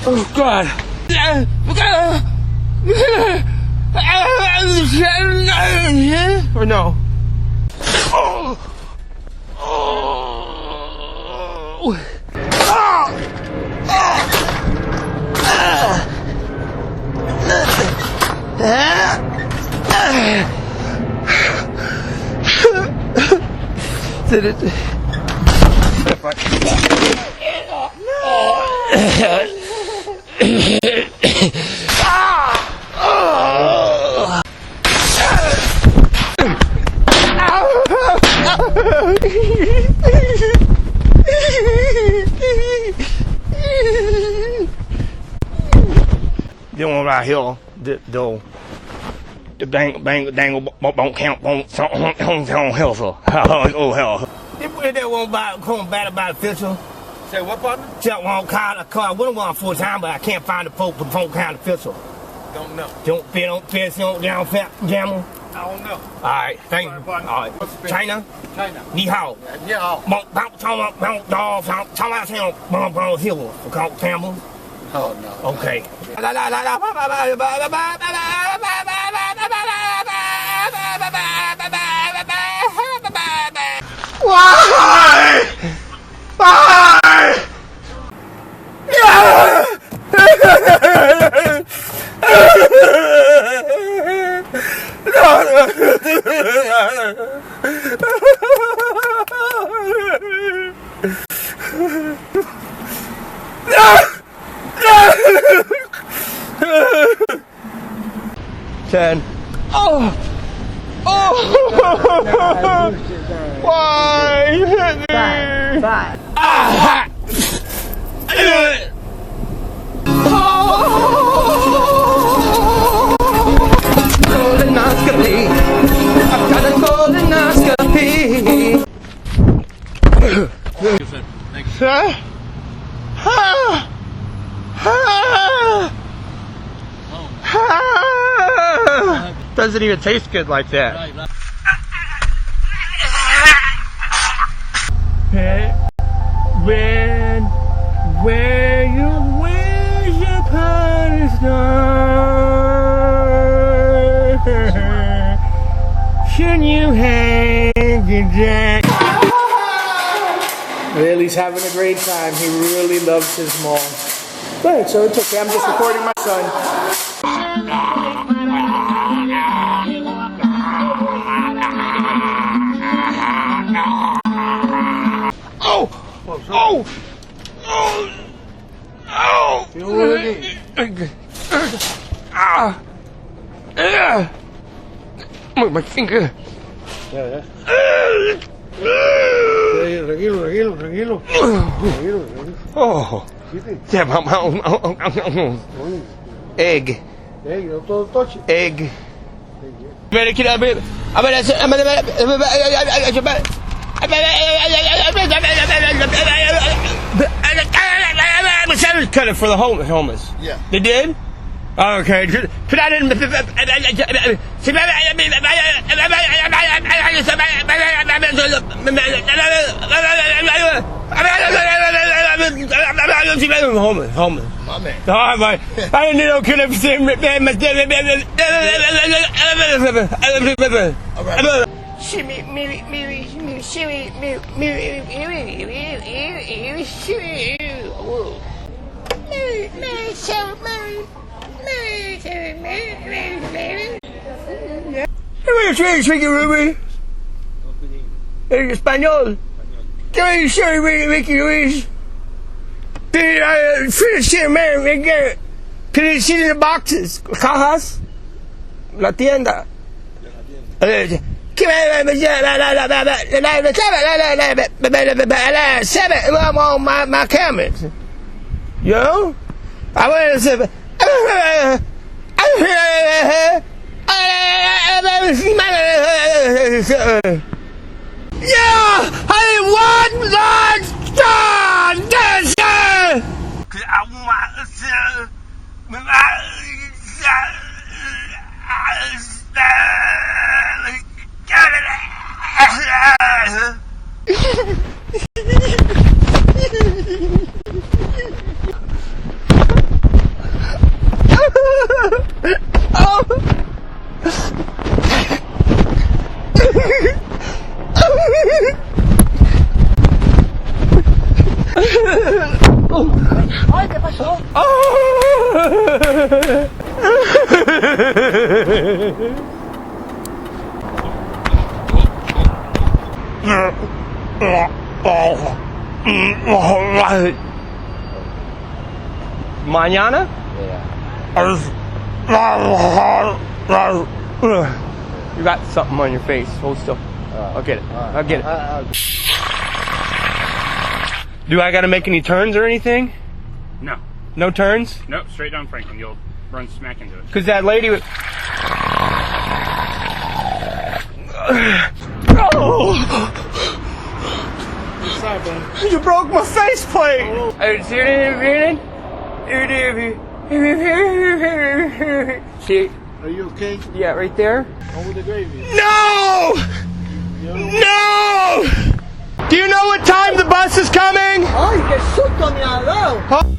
Oh God. Or no? Oh. Oh. Did it? The one right here, the dangle won't count on hell, sir. Oh hell. They won't come back about official. Say what, partner? Just one car. I wouldn't want full time, but I can't find the phone kind official. Don't know. Don't down fat jammer. I don't know. All right, thank you. Partner. All right, China. China. Ni hao. Yeah. Campbell. Oh no. Okay. Why? Why? Ten. Oh! Oh! Why? You hit me! Five. Ah! Colonoscopy. I've got a colonoscopy. Thank you. Sir? Doesn't even taste good like that. Where you wish upon a star, should you hang your jack? Really, having a great time. He really loves his mom. Right, so it's okay. I'm just recording my son. Oh! Oh! Oh! Oh! Ah! My finger. Tranquilo. Oh! Yeah, egg. Hey, don't touch it. Egg. Better get up here. Cut it for the homeless. Yeah. They did? Okay. But I didn't. Homeless. My man. I didn't know could have seen. All right. Ruby. En español. ¿Qué soy Ricky Ruiz? Finish it, man. Can you see in the boxes? Cajas? La tienda. My cameras. Yo? I went to say, yeah, I want large John. Cause I want Ay, ¿qué pasó? Mañana? You got something on your face. Hold still. I'll get it. I'll get it. Do I gotta make any turns or anything? No. No turns? Nope, straight down Franklin. You'll run smack into it. Cause that lady was... You broke my faceplate! See? Are you okay? Yeah, right there. Over the gravy. No! No! Do you know what time the bus is coming? Ay, qué susto me ha dado.